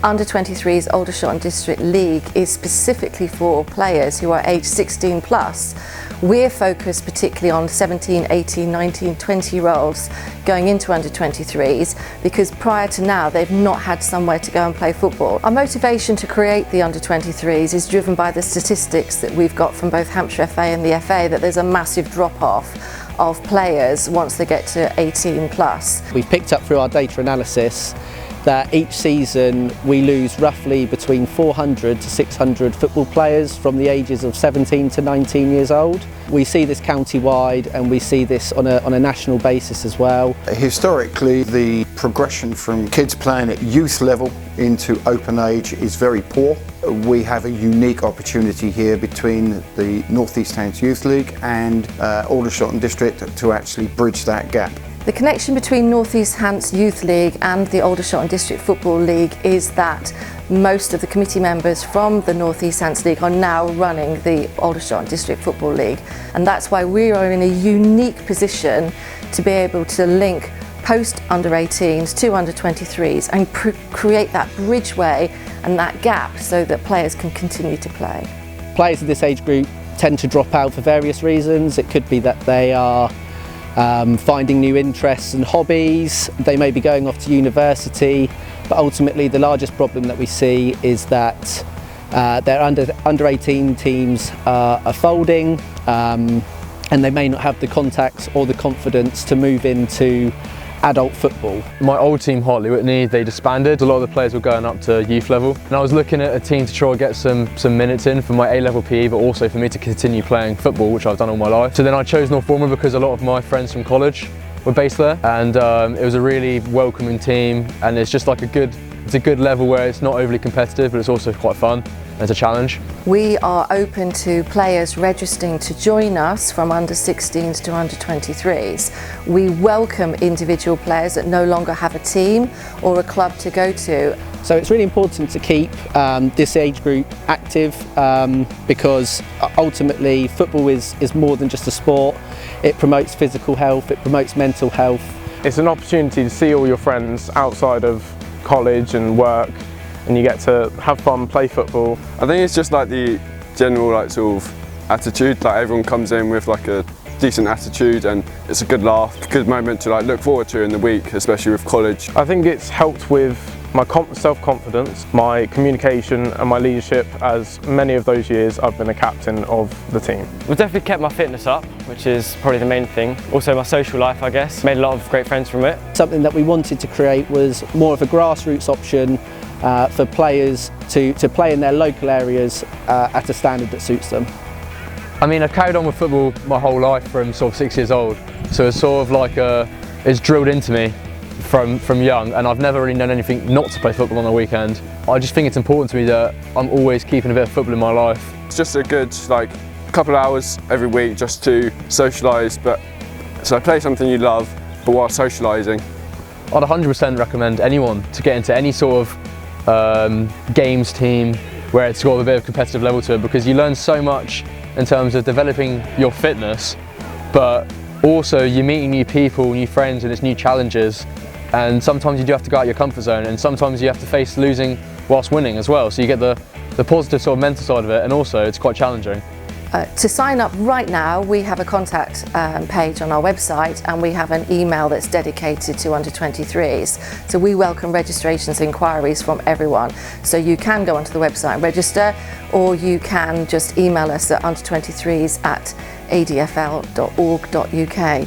Under-23s Aldershot District League is specifically for players who are aged 16 plus. We're focused particularly on 17, 18, 19, 20-year-olds going into under-23s because prior to now they've not had somewhere to go and play football. Our motivation to create the under-23s is driven by the statistics that we've got from both Hampshire FA and the FA that there's a massive drop-off of players once they get to 18 plus. We've picked up through our data analysis that each season we lose roughly between 400 to 600 football players from the ages of 17 to 19 years old. We see this county-wide and we see this on a national basis as well. Historically, the progression from kids playing at youth level into open age is very poor. We have a unique opportunity here between the North East Hants Youth League and Aldershot District to actually bridge that gap. The connection between North East Hants Youth League and the Aldershot District Football League is that most of the committee members from the North East Hants League are now running the Aldershot District Football League, and that's why we are in a unique position to be able to link post under-18s to under-23s and create that bridgeway and that gap so that players can continue to play. Players of this age group tend to drop out for various reasons. It could be that they are finding new interests and hobbies, they may be going off to university, but ultimately the largest problem that we see is that their under-18 teams are folding and they may not have the contacts or the confidence to move into adult football. My old team, Hartley Whitney, they disbanded. A lot of the players were going up to youth level, and I was looking at a team to try and get some minutes in for my A-level PE, but also for me to continue playing football, which I've done all my life. So then I chose North Bournemouth because a lot of my friends from college were based there, and it was a really welcoming team, and it's just like it's a good level where it's not overly competitive, but it's also quite fun. It's a challenge. We are open to players registering to join us from under-16s to under-23s. We welcome individual players that no longer have a team or a club to go to. So it's really important to keep this age group active because ultimately football is more than just a sport. It promotes physical health, it promotes mental health. It's an opportunity to see all your friends outside of college and work, and you get to have fun, play football. I think it's just like the general sort of attitude, like everyone comes in with like a decent attitude and it's a good laugh, a good moment to look forward to in the week, especially with college. I think it's helped with my self-confidence, my communication and my leadership, as many of those years I've been a captain of the team. We've definitely kept my fitness up, which is probably the main thing. Also my social life, I guess. Made a lot of great friends from it. Something that we wanted to create was more of a grassroots option for players to play in their local areas at a standard that suits them. I mean, I've carried on with football my whole life from sort of 6 years old, so it's sort of like it's drilled into me from young, and I've never really known anything not to play football on the weekend. I just think it's important to me that I'm always keeping a bit of football in my life. It's just a good couple of hours every week just to socialise, so play something you love, but while socialising. I'd 100% recommend anyone to get into any sort of games team where it's got a bit of competitive level to it, because you learn so much in terms of developing your fitness, but also you're meeting new people, new friends, and it's new challenges, and sometimes you do have to go out your comfort zone, and sometimes you have to face losing whilst winning as well, so you get the positive sort of mental side of it, and also it's quite challenging. To sign up right now, we have a contact page on our website, and we have an email that's dedicated to under-23s. So we welcome registrations and inquiries from everyone. So you can go onto the website and register, or you can just email us at under23s@adfl.org.uk.